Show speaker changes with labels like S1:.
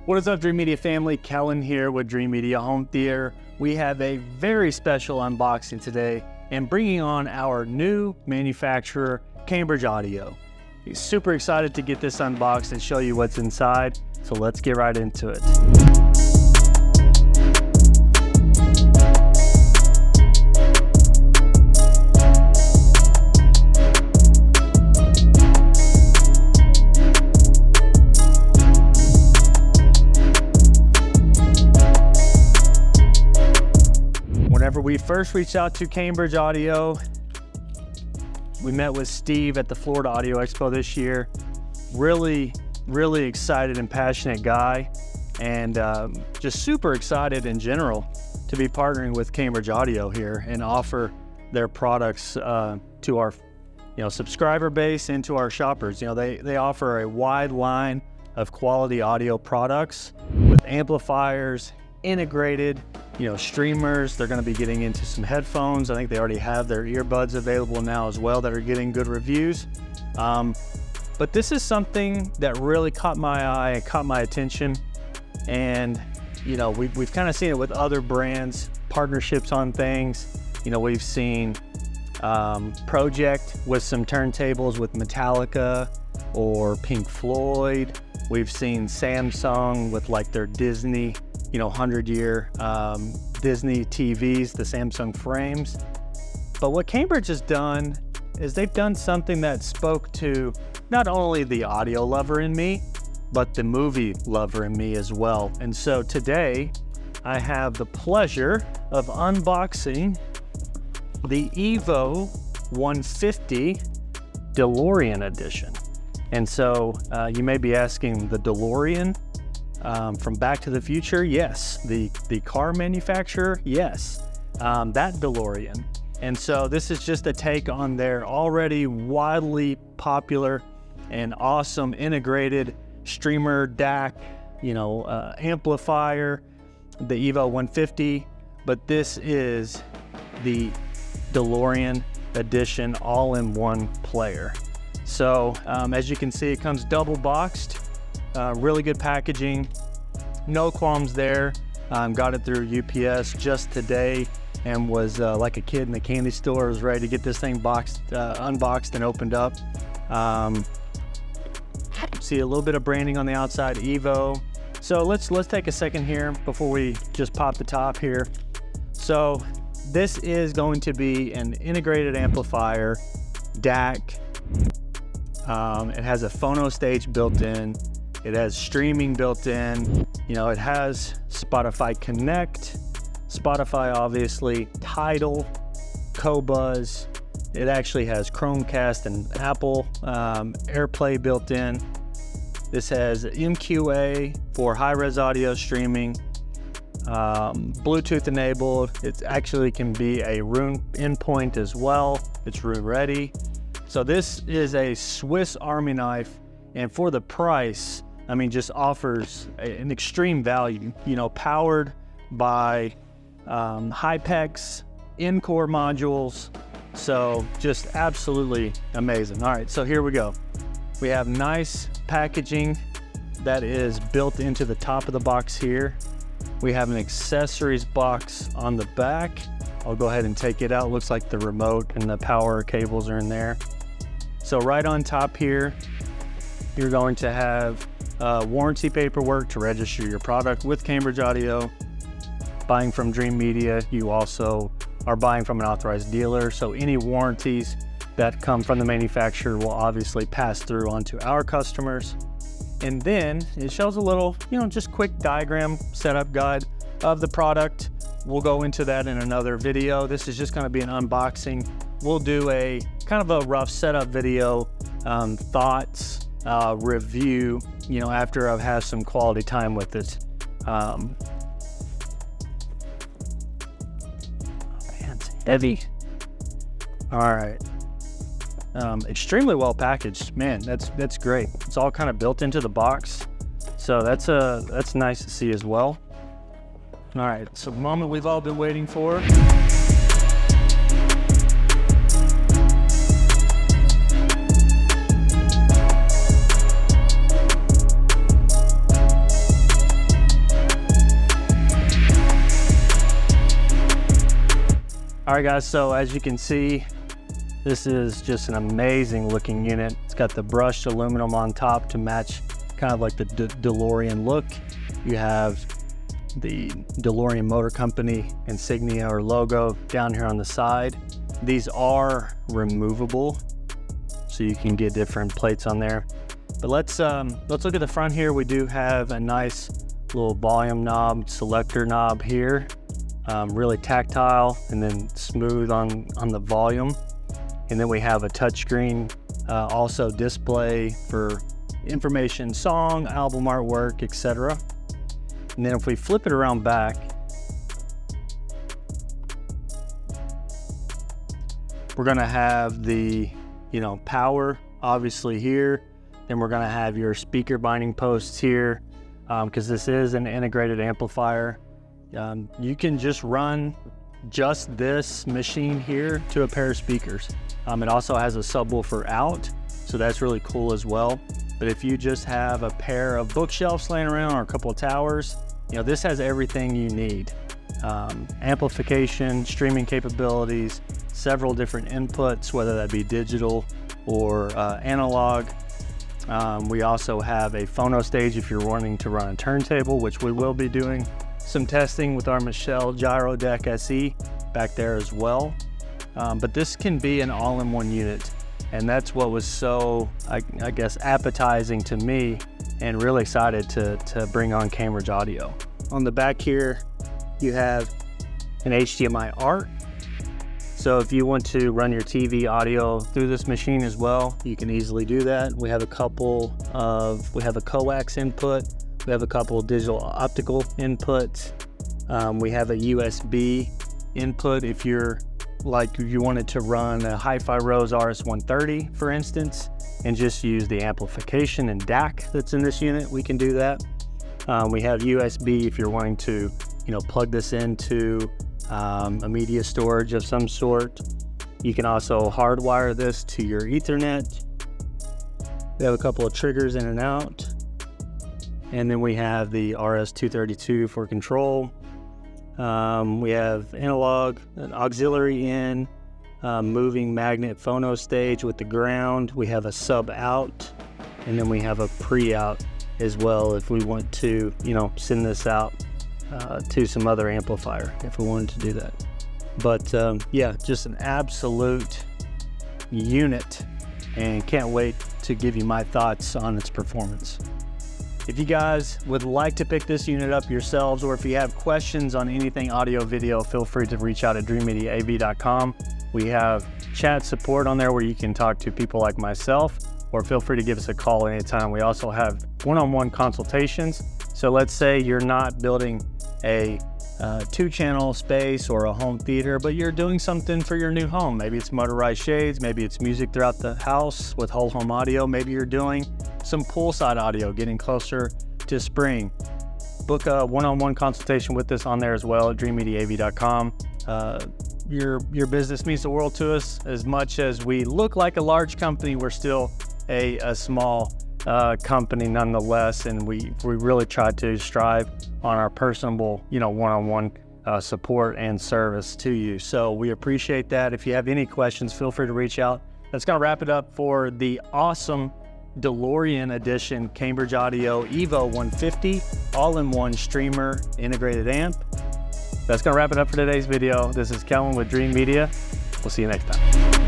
S1: What is up, Dreamedia family? Kellen here with Dreamedia Home Theater. We have a very special unboxing today and bringing on our new manufacturer, Cambridge Audio. He's super excited to get this unboxed and show you what's inside, so let's get right into it. Whenever we first reached out to Cambridge Audio, we met with Steve at the Florida Audio Expo this year. Really excited and passionate guy, and just super excited in general to be partnering with Cambridge Audio here and offer their products to our subscriber base and to our shoppers. They offer a wide line of quality audio products with amplifiers, integrated streamers. They're going to be getting into some headphones. I think they already have their earbuds available now as well that are getting good reviews. But this is something that really caught my eye and caught my attention. And we've kind of seen it with other brands, partnerships on things. We've seen Project with some turntables with Metallica or Pink Floyd. We've seen Samsung with like their Disney 100-year Disney TVs, the Samsung frames. But what Cambridge has done is they've done something that spoke to not only the audio lover in me, but the movie lover in me as well. And so today I have the pleasure of unboxing the EVO 150 DeLorean edition. And so you may be asking, the DeLorean from Back to the Future? Yes. The car manufacturer? Yes. That DeLorean. And so this is just a take on their already widely popular and awesome integrated streamer DAC, amplifier, the EVO 150. But this is the DeLorean edition all-in-one player. So as you can see, it comes double boxed. Really good packaging, no qualms there. Got it through UPS just today and was like a kid in the candy store. Was ready to get this thing unboxed and opened up. See a little bit of branding on the outside, EVO. So let's take a second here before we just pop the top here. So this is going to be an integrated amplifier DAC. It has a phono stage built in. It has streaming built in. It has Spotify Connect, Spotify obviously, Tidal, Qobuz. It actually has Chromecast and Apple AirPlay built in. This has MQA for high-res audio streaming, Bluetooth enabled. It actually can be a room endpoint as well. It's room ready. So this is a Swiss Army knife, and for the price, just offers an extreme value, powered by HYPEX in-core modules. So just absolutely amazing. All right, so here we go. We have nice packaging that is built into the top of the box here. We have an accessories box on the back. I'll go ahead and take it out. Looks like the remote and the power cables are in there. So right on top here, you're going to have warranty paperwork to register your product with Cambridge Audio. Buying from Dreamedia, you also are buying from an authorized dealer, so any warranties that come from the manufacturer will obviously pass through onto our customers. And then it shows a little, just quick diagram setup guide of the product. We'll go into that in another video. This is just going to be an unboxing. We'll do a kind of a rough setup video, thoughts, review, after I've had some quality time with it. Man, it's heavy. All right. Extremely well packaged. Man, that's great. It's all kind of built into the box. So that's nice to see as well. All right, so the moment we've all been waiting for. All right guys, so as you can see, this is just an amazing looking unit. It's got the brushed aluminum on top to match kind of like the DeLorean look. You have the DeLorean Motor Company insignia or logo down here on the side. These are removable, so you can get different plates on there. But let's look at the front here. We do have a nice little volume knob, selector knob here. Really tactile and then smooth on the volume. And then we have a touchscreen, also display for information, song, album artwork, etc. And then if we flip it around back, we're gonna have the, power obviously here. Then we're gonna have your speaker binding posts here, because this is an integrated amplifier. You can just run just this machine here to a pair of speakers. It also has a subwoofer out, so that's really cool as well. But if you just have a pair of bookshelves laying around or a couple of towers, this has everything you need. Amplification, streaming capabilities, several different inputs, whether that be digital or analog. We also have a phono stage if you're wanting to run a turntable, which we will be doing some testing with our Michelle Gyro Deck SE back there as well. But this can be an all-in-one unit, and that's what was so, I guess, appetizing to me and really excited to bring on Cambridge Audio. On the back here, you have an HDMI ART. So if you want to run your TV audio through this machine as well, you can easily do that. We have a coax input. We have a couple of digital optical inputs. We have a USB input if you wanted to run a Hi-Fi Rose RS130, for instance, and just use the amplification and DAC that's in this unit, we can do that. We have USB if you're wanting to, plug this into a media storage of some sort. You can also hardwire this to your Ethernet. We have a couple of triggers in and out. And then we have the RS232 for control. We have analog, an auxiliary in, moving magnet phono stage with the ground. We have a sub out, and then we have a pre-out as well if we want to, send this out to some other amplifier if we wanted to do that. But yeah, just an absolute unit, and can't wait to give you my thoughts on its performance. If you guys would like to pick this unit up yourselves, or if you have questions on anything audio video, feel free to reach out at DreamediaAV.com. We have chat support on there where you can talk to people like myself, or feel free to give us a call anytime. We also have one-on-one consultations. So let's say you're not building a 2-channel space or a home theater, but you're doing something for your new home. Maybe it's motorized shades, maybe it's music throughout the house with whole home audio, maybe you're doing some poolside audio, getting closer to spring. Book a one-on-one consultation with us on there as well at DreamediaAV.com. Your business means the world to us. As much as we look like a large company, we're still a small company nonetheless, and we really try to strive on our personable, one-on-one support and service to you. So we appreciate that. If you have any questions, feel free to reach out. That's gonna wrap it up for the awesome DeLorean edition Cambridge Audio EVO 150 all-in-one streamer integrated amp. That's gonna wrap it up for today's video. This is Kellen with Dreamedia. We'll see you next time.